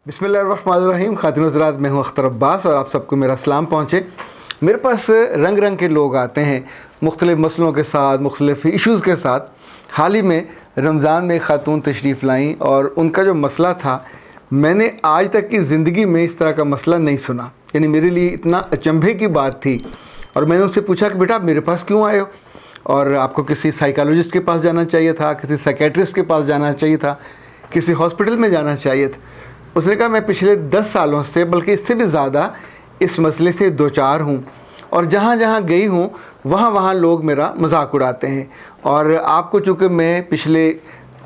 बिस्मिल्लाहिर्रहमानिर्रहीम। खातिन हज़रात, मैं हूँ अख्तर अब्बास और आप सबको मेरा सलाम पहुँचे। मेरे पास रंग रंग के लोग आते हैं मुख्तलिफ़ मसलों के साथ, मुख्तलिफ़ इश्यूज़ के साथ। हाल ही में रमज़ान में ख़ातून तशरीफ़ लाईं और उनका जो मसला था, मैंने आज तक की ज़िंदगी में इस तरह का मसला नहीं सुना। यानी मेरे लिए इतना अचंभे की बात थी। और मैंने उनसे पूछा कि बेटा आप मेरे पास क्यों आए हो, और आपको किसी साइकोलॉजिस्ट के पास जाना चाहिए था, किसी साइकेट्रिस्ट के पास जाना चाहिए था, किसी हॉस्पिटल में जाना चाहिए था। उसने कहा मैं पिछले 10 सालों से, बल्कि इससे भी ज़्यादा, इस मसले से दो चार हूँ और जहाँ जहाँ गई हूँ वहाँ वहाँ लोग मेरा मजाक उड़ाते हैं। और आपको चूँकि मैं पिछले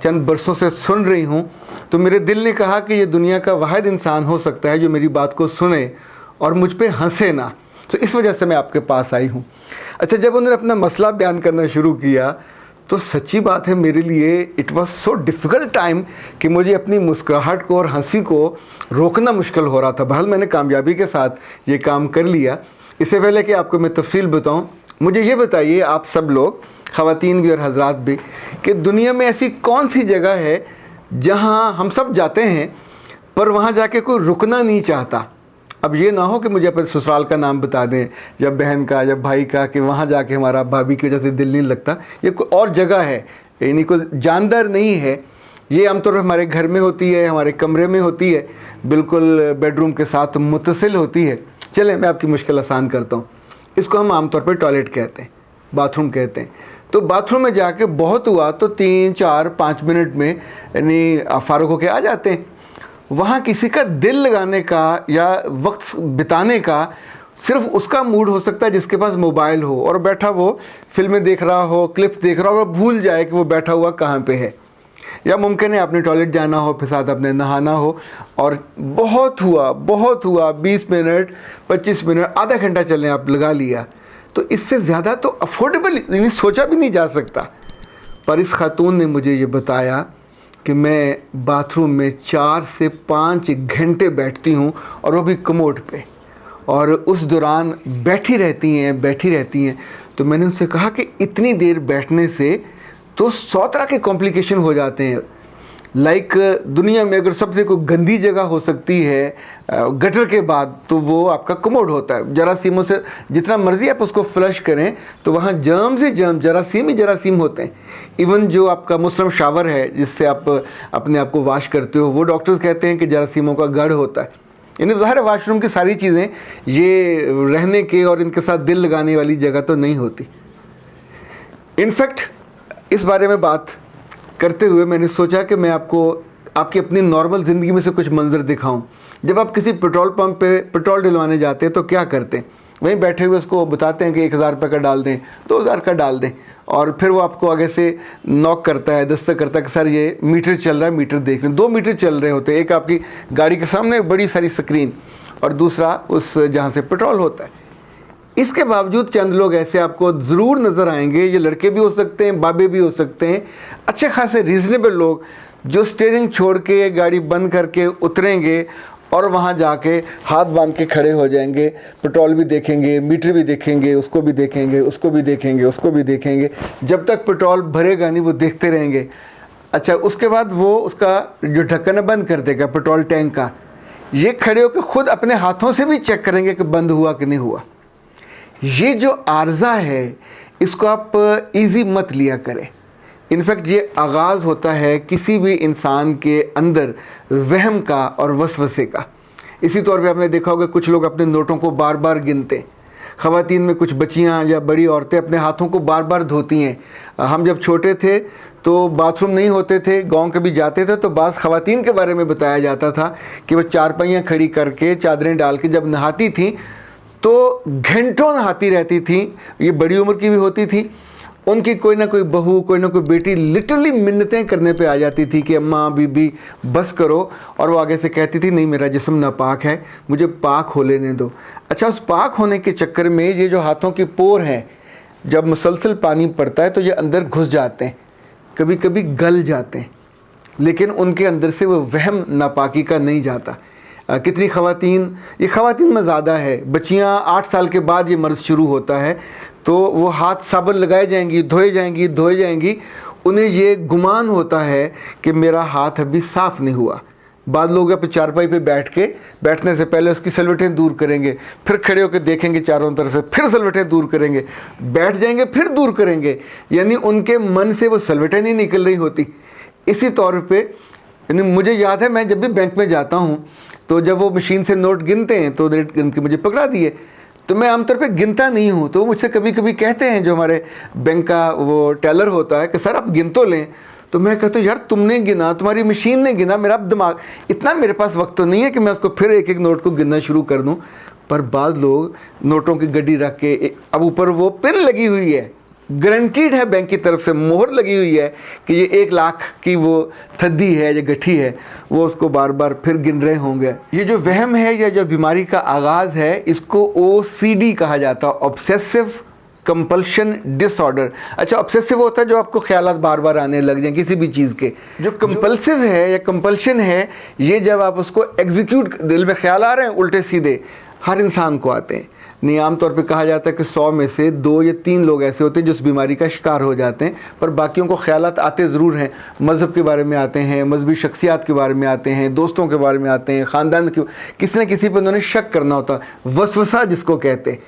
चंद बरसों से सुन रही हूँ, तो मेरे दिल ने कहा कि ये दुनिया का वाहिद इंसान हो सकता है जो मेरी बात को सुने और मुझ पे हंसे ना। तो इस वजह से मैं आपके पास आई हूँ। अच्छा, जब उन्होंने अपना मसला बयान करना शुरू किया तो सच्ची बात है मेरे लिए it was so difficult time कि मुझे अपनी मुस्कुराहट को और हंसी को रोकना मुश्किल हो रहा था। बहरहाल मैंने कामयाबी के साथ ये काम कर लिया। इससे पहले कि आपको मैं तफसील बताऊं, मुझे ये बताइए आप सब लोग, ख़वातीन भी और हजरात भी, कि दुनिया में ऐसी कौन सी जगह है जहाँ हम सब जाते हैं पर वहाँ जाके कोई रुकना नहीं चाहता। अब ये ना हो कि मुझे अपने ससुराल का नाम बता दें, या बहन का या भाई का, कि वहाँ जाके हमारा भाभी की वजह से दिल नहीं लगता। ये कोई और जगह है, यानी कोई जानदार नहीं है। ये आमतौर पर हमारे घर में होती है, हमारे कमरे में होती है, बिल्कुल बेडरूम के साथ मुत्तसिल होती है। चलें मैं आपकी मुश्किल आसान करता हूँ। इसको हम आमतौर पर टॉयलेट कहते हैं, बाथरूम कहते हैं। तो बाथरूम में जाके बहुत हुआ तो 3, 4, 5 मिनट में यानी फ़ारुक होके आ जाते हैं। वहाँ किसी का दिल लगाने का या वक्त बिताने का सिर्फ उसका मूड हो सकता है जिसके पास मोबाइल हो और बैठा वो फिल्में देख रहा हो, क्लिप्स देख रहा हो और भूल जाए कि वो बैठा हुआ कहाँ पे है। या मुमकिन है आपने टॉयलेट जाना हो, फिर साथ अपने नहाना हो, और बहुत हुआ 20 मिनट, 25 मिनट, आधा घंटा चलने आप लगा लिया। तो इससे ज़्यादा तो अफोर्डेबल यानी सोचा भी नहीं जा सकता। पर इस खातून ने मुझे ये बताया कि मैं बाथरूम में 4 से 5 घंटे बैठती हूँ, और वो भी कमोड पे, और उस दौरान बैठी रहती हैं। तो मैंने उनसे कहा कि इतनी देर बैठने से तो 100 तरह के कॉम्प्लिकेशन हो जाते हैं। लाइक दुनिया में अगर सबसे कोई गंदी जगह हो सकती है गटर के बाद, तो वो आपका कमोड होता है। जरासीमों से जितना मर्जी आप उसको फ्लश करें तो वहाँ जर्म्स ही जर्म, जरासीम ही जरासीम होते हैं। इवन जो आपका मुस्लिम शावर है जिससे आप अपने आप को वॉश करते हो, वो डॉक्टर्स कहते हैं कि जरासीमों का गढ़ होता है। यानी ज़ाहिर वाशरूम की सारी चीज़ें ये रहने के और इनके साथ दिल लगाने वाली जगह तो नहीं होती। इनफैक्ट इस बारे में बात करते हुए मैंने सोचा कि मैं आपको आपकी अपनी नॉर्मल ज़िंदगी में से कुछ मंजर दिखाऊं। जब आप किसी पेट्रोल पंप पे पेट्रोल डलवाने जाते हैं तो क्या करते हैं? वहीं बैठे हुए उसको बताते हैं कि 1000 रुपये का डाल दें, 2000 का डाल दें, और फिर वो आपको आगे से नॉक करता है, दस्तक करता है कि सर ये मीटर चल रहा है, मीटर देख लें। 2 मीटर चल रहे होते हैं, एक आपकी गाड़ी के सामने बड़ी सारी स्क्रीन और दूसरा उस जहाँ से पेट्रोल होता है। इसके बावजूद चंद लोग ऐसे आपको ज़रूर नज़र आएंगे, ये लड़के भी हो सकते हैं, बाबे भी हो सकते हैं, अच्छे खासे रीज़नेबल लोग, जो स्टीयरिंग छोड़ के गाड़ी बंद करके उतरेंगे और वहाँ जाके हाथ बांध के खड़े हो जाएंगे। पेट्रोल भी देखेंगे, मीटर भी देखेंगे, उसको भी देखेंगे, उसको भी देखेंगे, उसको भी देखेंगे। जब तक पेट्रोल भरेगा नहीं वो देखते रहेंगे। अच्छा, उसके बाद वो उसका जो ढक्कन बंद कर देगा पेट्रोल टैंक का, ये खड़े होकर ख़ुद अपने हाथों से भी चेक करेंगे कि बंद हुआ कि नहीं हुआ। ये जो आर्जा है इसको आप इजी मत लिया करें। इनफैक्ट ये आगाज़ होता है किसी भी इंसान के अंदर वहम का और वसवसे का। इसी तौर पे आपने देखा होगा कुछ लोग अपने नोटों को बार बार गिनते। ख़वातीन में कुछ बच्चियां या बड़ी औरतें अपने हाथों को बार बार धोती हैं। हम जब छोटे थे तो बाथरूम नहीं होते थे, गांव कभी जाते थे तो बाज़ ख़वातीन के बारे में बताया जाता था कि वह चारपाइयाँ खड़ी करके चादरें डाल के जब नहाती थीं तो घंटों नहाती रहती थी। ये बड़ी उम्र की भी होती थी। उनकी कोई ना कोई बहू, कोई ना कोई बेटी लिटरली मिन्नतें करने पे आ जाती थी कि अम्मा, बीबी बस करो, और वो आगे से कहती थी नहीं मेरा जिस्म नापाक है, मुझे पाक हो लेने दो। अच्छा, उस पाक होने के चक्कर में ये जो हाथों की पोर हैं, जब मुसलसल पानी पड़ता है तो ये अंदर घुस जाते हैं, कभी कभी गल जाते हैं, लेकिन उनके अंदर से वो वहम नापाकी का नहीं जाता। कितनी ख़वातीन, ये ख़वातीन में ज़्यादा है, बच्चियाँ 8 साल के बाद ये मर्ज़ शुरू होता है तो वो हाथ साबुन लगाए जाएंगी, धोए जाएंगी, उन्हें ये गुमान होता है कि मेरा हाथ अभी साफ़ नहीं हुआ। बाद लोग अपने चारपाई पे बैठने से पहले उसकी सलवटें दूर करेंगे, फिर खड़े होकर देखेंगे चारों तरफ से, फिर सलवटें दूर करेंगे, बैठ जाएंगे, फिर दूर करेंगे, यानी उनके मन से वो सलवटें नहीं निकल रही होती। इसी तौर पे यानी मुझे याद है, मैं जब भी बैंक में जाता हूँ तो जब वो मशीन से नोट गिनते हैं तो रेट गिन के मुझे पकड़ा दिए, तो मैं आमतौर पे गिनता नहीं हूँ। तो मुझसे कभी कभी कहते हैं जो हमारे बैंक का वो टेलर होता है कि सर आप गिन तो लें। तो मैं कहता हूँ यार तुमने गिना, तुम्हारी मशीन ने गिना, मेरा दिमाग इतना, मेरे पास वक्त तो नहीं है कि मैं उसको फिर एक एक नोट को गिनना शुरू कर दूँ। पर बाद लोग नोटों की गड्डी रख के, अब ऊपर वो पिन लगी हुई है, गारंटीड है बैंक की तरफ से, मोहर लगी हुई है कि ये 1 लाख की वो थद्दी है या गठी है, वो उसको बार बार फिर गिन रहे होंगे। ये जो वहम है या जो बीमारी का आगाज़ है, इसको OCD कहा जाता है, ऑब्सेसिव कंपल्शन डिसऑर्डर। अच्छा, ऑब्सेसिव होता है जो आपको ख्यालात बार बार आने लग जाएं किसी भी चीज़ के। जो कंपल्सिव है या कंपल्शन है, ये जब आप उसको एग्जीक्यूट, दिल में ख्याल आ रहे हैं उल्टे सीधे, हर इंसान को आते हैं। नहीं, आमतौर पे कहा जाता है कि 100 में से 2 या 3 लोग ऐसे होते हैं जो इस बीमारी का शिकार हो जाते हैं, पर बाकियों को ख्यालात आते ज़रूर हैं। मज़हब के बारे में आते हैं, मजहबी शख्सियात के बारे में आते हैं, दोस्तों के बारे में आते हैं, ख़ानदान के, किसी न किसी पर उन्होंने शक करना होता, वसवसा जिसको कहते हैं।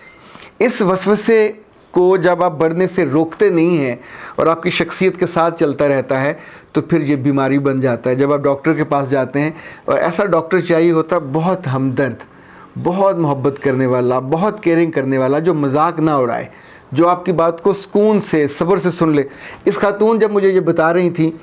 इस वसवसे को जब आप बढ़ने से रोकते नहीं हैं और आपकी शख्सियत के साथ चलता रहता है, तो फिर ये बीमारी बन जाता है। जब आप डॉक्टर के पास जाते हैं, और ऐसा डॉक्टर चाहिए होता बहुत हमदर्द, बहुत मोहब्बत करने वाला, बहुत केयरिंग करने वाला, जो मजाक ना उड़ाए, जो आपकी बात को सुकून से, सब्र से सुन ले। इस खातून जब मुझे ये बता रही थी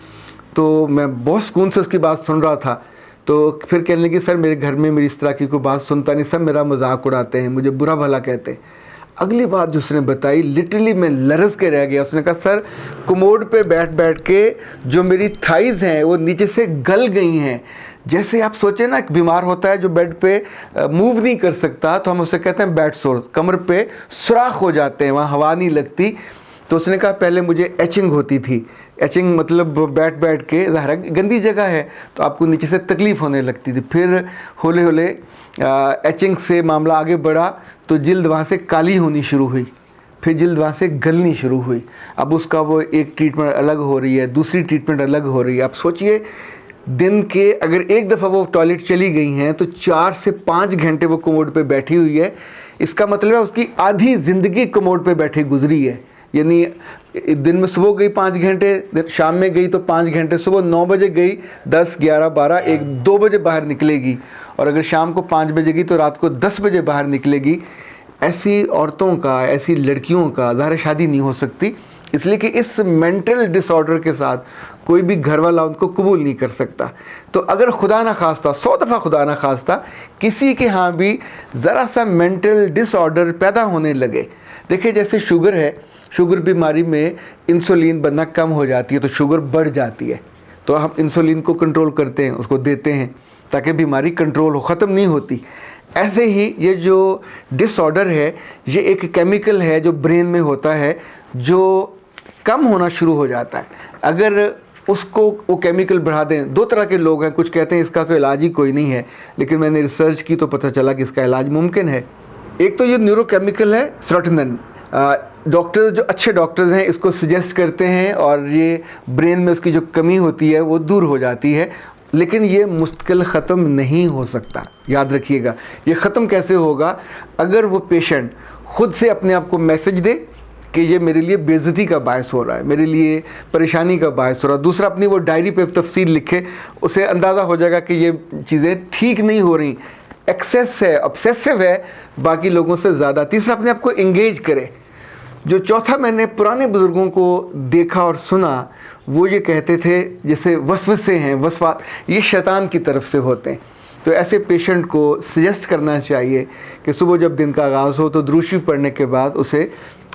तो मैं बहुत सुकून से उसकी बात सुन रहा था। तो फिर कहने लगी सर मेरे घर में मेरी इस तरह की कोई बात सुनता नहीं, सब मेरा मजाक उड़ाते हैं, मुझे बुरा भला कहते हैं। अगली बात जो उसने बताई, लिटरली मैं लरज़ के रह गया। उसने कहा सर कमोड पे बैठ बैठ के जो मेरी थाइज़ हैं वो नीचे से गल गई हैं। जैसे आप सोचें ना, एक बीमार होता है जो बेड पे मूव नहीं कर सकता, तो हम उसे कहते हैं बेड सोर, कमर पे सुराख हो जाते हैं, वहाँ हवा नहीं लगती। तो उसने कहा पहले मुझे एचिंग होती थी। एचिंग मतलब बैठ बैठ के, ज़ाहिर गंदी जगह है तो आपको नीचे से तकलीफ़ होने लगती थी। फिर हौले हौले एचिंग से मामला आगे बढ़ा तो जिल्द वहाँ से काली होनी शुरू हुई, फिर जिल्द वहाँ से गलनी शुरू हुई। अब उसका वो एक ट्रीटमेंट अलग हो रही है, दूसरी ट्रीटमेंट अलग हो रही है। आप सोचिए दिन के अगर एक दफ़ा वो टॉयलेट चली गई हैं तो 4 से 5 घंटे वो कमोड पे बैठी हुई है। इसका मतलब है उसकी आधी ज़िंदगी कमोड पे बैठी गुजरी है। यानी दिन में सुबह गई 5 घंटे, शाम में गई तो 5 घंटे, सुबह 9 बजे गई, 10, 11, 12, 1, 2 बजे बाहर निकलेगी, और अगर शाम को 5 बजे गई तो रात को 10 बजे बाहर निकलेगी। ऐसी औरतों का, ऐसी लड़कियों का ज़ाहिर शादी नहीं हो सकती, इसलिए कि इस मेंटल डिसऑर्डर के साथ कोई भी घर वाला उनको कबूल नहीं कर सकता। तो अगर खुदा ना खास्ता, 100 दफ़ा खुदा ना खास्ता किसी के यहाँ भी ज़रा सा मेंटल डिसऑर्डर पैदा होने लगे, देखिए जैसे शुगर है, शुगर बीमारी में इंसुलिन बनना कम हो जाती है तो शुगर बढ़ जाती है, तो हम इंसुलिन को कंट्रोल करते हैं, उसको देते हैं ताकि बीमारी कंट्रोल हो, ख़त्म नहीं होती। ऐसे ही ये जो डिसऑर्डर है, ये एक केमिकल है जो ब्रेन में होता है, जो कम होना शुरू हो जाता है अगर उसको वो केमिकल बढ़ा दें। 2 तरह के लोग हैं, कुछ कहते हैं इसका कोई इलाज ही कोई नहीं है, लेकिन मैंने रिसर्च की तो पता चला कि इसका इलाज मुमकिन है। एक तो ये न्यूरोकेमिकल है सेरोटोनिन, डॉक्टर्स जो अच्छे डॉक्टर्स हैं इसको सजेस्ट करते हैं और ये ब्रेन में उसकी जो कमी होती है वो दूर हो जाती है, लेकिन ये मुस्तकिल ख़त्म नहीं हो सकता। याद रखिएगा, ये ख़त्म कैसे होगा? अगर वो पेशेंट ख़ुद से अपने आप को मैसेज दे कि ये मेरे लिए बेइज्जती का बायस हो रहा है, मेरे लिए परेशानी का बायस हो रहा है। दूसरा, अपनी वो डायरी पे तफसील लिखे, उसे अंदाज़ा हो जाएगा कि ये चीज़ें ठीक नहीं हो रही, एक्सेस है, ऑब्सेसिव है बाकी लोगों से ज़्यादा। तीसरा, अपने आप को इंगेज करे। जो चौथा मैंने पुराने बुज़ुर्गों को देखा और सुना, वो ये कहते थे जैसे वसवसे हैं, वसवास, ये शैतान की तरफ से होते हैं। तो ऐसे पेशेंट को सजेस्ट करना चाहिए कि सुबह जब दिन का आगाज़ हो तो दुरूद शरीफ पढ़ने के बाद उसे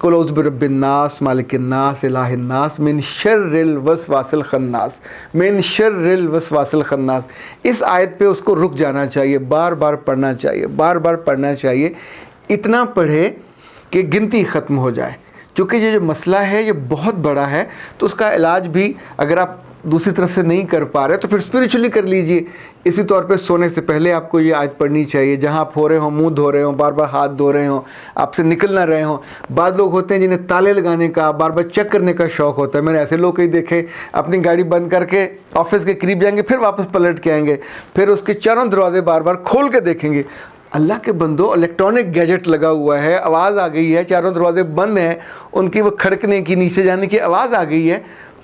कुल औज़ु बिरब्बिन्नास मालिकिन्नास इलाहिन्नास मिन शर्रिल वसवासिल खन्नास, मिन शर्रिल वसवासिल खन्नास, इस आयत पे उसको रुक जाना चाहिए, बार बार पढ़ना चाहिए, बार बार पढ़ना चाहिए। इतना पढ़े कि गिनती ख़त्म हो जाए। क्योंकि ये जो मसला है ये बहुत बड़ा है, तो उसका इलाज भी अगर आप दूसरी तरफ से नहीं कर पा रहे तो फिर स्पिरिचुअली कर लीजिए। इसी तौर पे सोने से पहले आपको ये आयत पढ़नी चाहिए। जहाँ आप हो रहे हो, मुंह धो रहे हो, बार बार हाथ धो रहे हो, आपसे निकल ना रहे हो। बाद लोग होते हैं जिन्हें ताले लगाने का, बार बार चेक करने का शौक़ होता है। मैंने ऐसे लोग कई देखे, अपनी गाड़ी बंद करके ऑफिस के करीब जाएंगे, फिर वापस पलट के आएंगे, फिर उसके चारों दरवाजे बार बार खोल के देखेंगे। अल्लाह के बंदो, इलेक्ट्रॉनिक गैजेट लगा हुआ है, आवाज़ आ गई है, चारों दरवाजे बंद हैं, उनकी वो खड़कने की, नीचे जाने की आवाज़ आ गई है,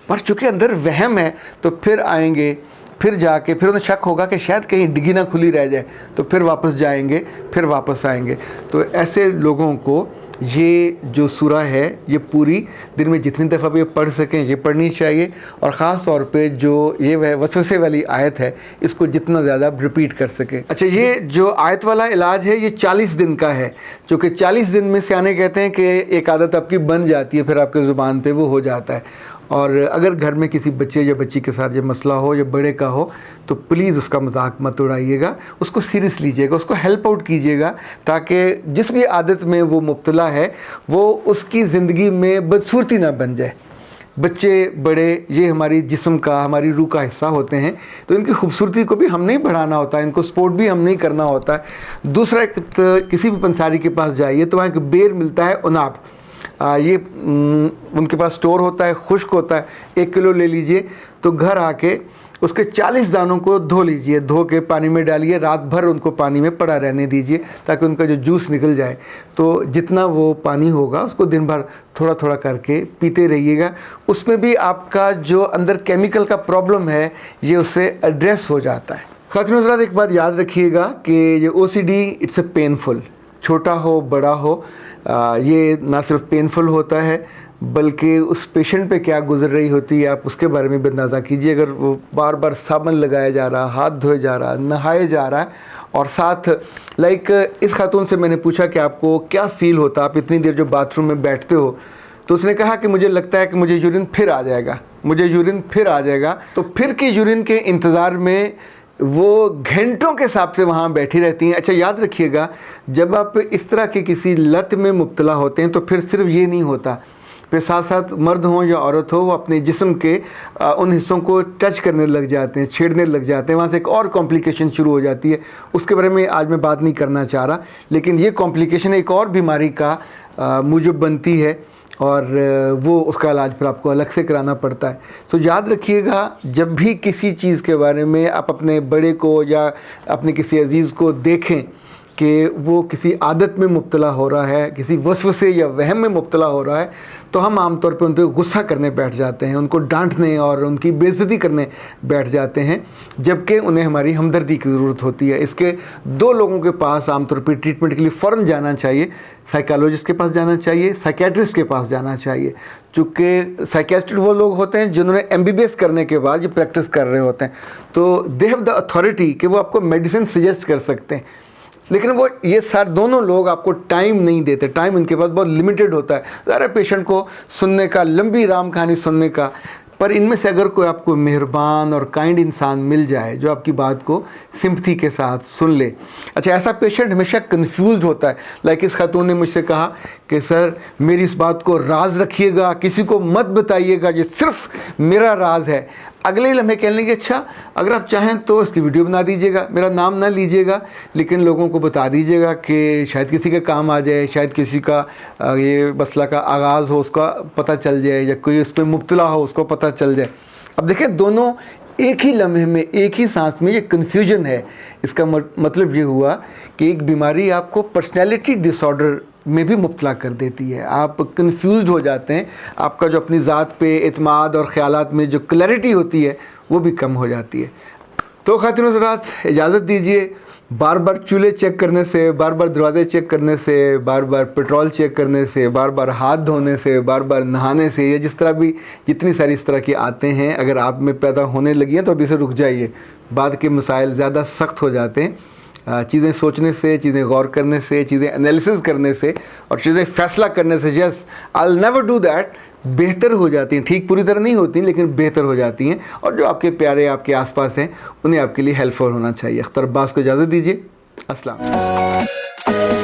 पर चूँकि अंदर वहम है तो फिर आएंगे, फिर जाके फिर उन्हें शक होगा कि शायद कहीं डिग्गी ना खुली रह जाए, तो फिर वापस जाएंगे, फिर वापस आएंगे। तो ऐसे लोगों को ये जो सूरा है ये पूरी दिन में जितनी दफ़ा भी पढ़ सकें ये पढ़नी चाहिए, और ख़ास तौर पे जो ये वसवसे वाली आयत है इसको जितना ज़्यादा रिपीट कर सकें। अच्छा, ये जो आयत वाला इलाज है ये 40 दिन का है, क्योंकि 40 दिन में सियाने कहते हैं कि एक आदत आपकी बन जाती है, फिर आपके ज़ुबान पे वो हो जाता है। और अगर घर में किसी बच्चे या बच्ची के साथ ये मसला हो या बड़े का हो तो प्लीज़ उसका मजाक मत उड़ाइएगा, उसको सीरियस लीजिएगा, उसको हेल्प आउट कीजिएगा, ताकि जिस भी आदत में वो मुब्तला है वो उसकी ज़िंदगी में बदसूरती ना बन जाए। बच्चे बड़े ये हमारी जिस्म का, हमारी रूह का हिस्सा होते हैं, तो इनकी खूबसूरती को भी हम नहीं बढ़ाना होता, इनको सपोर्ट भी हम नहीं करना होता है। दूसरा, किसी भी पंसारी के पास जाइए तो वहाँ एक बेर मिलता है, उनाब, ये उनके पास स्टोर होता है, खुश्क होता है, 1 किलो ले लीजिए। तो घर आके उसके 40 दानों को धो लीजिए, धो के पानी में डालिए, रात भर उनको पानी में पड़ा रहने दीजिए ताकि उनका जो जूस निकल जाए। तो जितना वो पानी होगा उसको दिन भर थोड़ा थोड़ा करके पीते रहिएगा। उसमें भी आपका जो अंदर केमिकल का प्रॉब्लम है ये उससे एड्रेस हो जाता है। ख़ातिन हज़रात, एक बात याद रखिएगा कि ये OCD इट्स ए पेनफुल, छोटा हो बड़ा हो, ये ना सिर्फ पेनफुल होता है बल्कि उस पेशेंट पे क्या गुजर रही होती है आप उसके बारे में भी अंदाज़ा कीजिए। अगर वो बार बार साबुन लगाया जा रहा, हाथ धोए जा रहा, नहाए जा रहा है, और साथ इस खातून से मैंने पूछा कि आपको क्या फ़ील होता, आप इतनी देर जो बाथरूम में बैठते हो, तो उसने कहा कि मुझे लगता है कि मुझे यूरिन फिर आ जाएगा, मुझे यूरिन फिर आ जाएगा। तो फिर के यूरिन के इंतज़ार में वो घंटों के हिसाब से वहाँ बैठी रहती हैं। अच्छा, याद रखिएगा, जब आप इस तरह के किसी लत में मुब्तला होते हैं तो फिर सिर्फ ये नहीं होता, फिर साथ साथ मर्द हो या औरत हो वो अपने जिस्म के उन हिस्सों को टच करने लग जाते हैं, छेड़ने लग जाते हैं, वहाँ से एक और कॉम्प्लिकेशन शुरू हो जाती है। उसके बारे में आज मैं बात नहीं करना चाह रहा, लेकिन ये कॉम्प्लिकेशन एक और बीमारी का मूजब बनती है, और वो उसका इलाज फिर आपको अलग से कराना पड़ता है। तो याद रखिएगा, जब भी किसी चीज़ के बारे में आप अपने बड़े को या अपने किसी अजीज़ को देखें कि वो किसी आदत में मुब्तला हो रहा है, किसी वसवसे या वहम में मुब्तला हो रहा है, तो हम आमतौर पे उन पर गुस्सा करने बैठ जाते हैं, उनको डांटने और उनकी बेइज्जती करने बैठ जाते हैं, जबकि उन्हें हमारी हमदर्दी की ज़रूरत होती है। इसके 2 लोगों के पास आमतौर पे ट्रीटमेंट के लिए फ़ौरन जाना चाहिए, साइकोलॉजिस्ट के पास जाना चाहिए, साइकियाट्रिस्ट के पास जाना चाहिए, चूँकि साइकियाट्रिस्ट वो लोग होते हैं जिन्होंने MBBS करने के बाद ये प्रैक्टिस कर रहे होते हैं, तो दे हैव द अथॉरिटी कि वो आपको मेडिसिन सजेस्ट कर सकते हैं। लेकिन वो ये दोनों लोग आपको टाइम नहीं देते, टाइम इनके पास बहुत लिमिटेड होता है ज़रा पेशेंट को सुनने का, लंबी राम कहानी सुनने का। पर इनमें से अगर कोई आपको मेहरबान और काइंड इंसान मिल जाए जो आपकी बात को सिंपथी के साथ सुन ले। अच्छा, ऐसा पेशेंट हमेशा कंफ्यूज्ड होता है। इस खातून ने मुझसे कहा कि सर मेरी इस बात को राज रखिएगा, किसी को मत बताइएगा, ये सिर्फ मेरा राज है। अगले लम्हे कहने लगे, अच्छा अगर आप चाहें तो इसकी वीडियो बना दीजिएगा, मेरा नाम ना लीजिएगा, लेकिन लोगों को बता दीजिएगा कि शायद किसी के काम आ जाए, शायद किसी का ये मसला का आगाज़ हो उसका पता चल जाए, या कोई उस पर मुब्तला हो उसको पता चल जाए। अब देखें, दोनों एक ही लम्हे में, एक ही सांस में ये कन्फ्यूजन है। इसका मतलब ये हुआ कि एक बीमारी आपको पर्सनैलिटी डिसऑर्डर में भी मुब्तला कर देती है, आप कंफ्यूज्ड हो जाते हैं, आपका जो अपनी ज़ात पे एतमाद और ख़यालात में जो क्लैरिटी होती है वो भी कम हो जाती है। तो ख़ातिन हज़रात, इजाज़त दीजिए, बार बार चूल्हे चेक करने से, बार बार दरवाज़े चेक करने से, बार बार पेट्रोल चेक करने से, बार बार हाथ धोने से, बार बार नहाने से, या जिस तरह भी जितनी सारी इस तरह की आते हैं अगर आप में पैदा होने लगी हैं तो अभी से रुक जाइए, बाद के मसाइल ज़्यादा सख्त हो जाते हैं। चीज़ें सोचने से, चीज़ें गौर करने से, चीज़ें एनालिसिस करने से और चीज़ें फ़ैसला करने से, yes I will never do that, बेहतर हो जाती हैं। ठीक पूरी तरह नहीं होती लेकिन बेहतर हो जाती हैं, और जो आपके प्यारे आपके आसपास हैं उन्हें आपके लिए हेल्पफुल होना चाहिए। अख्तर अब्बास को इजाज़त दीजिए। अस्सलाम।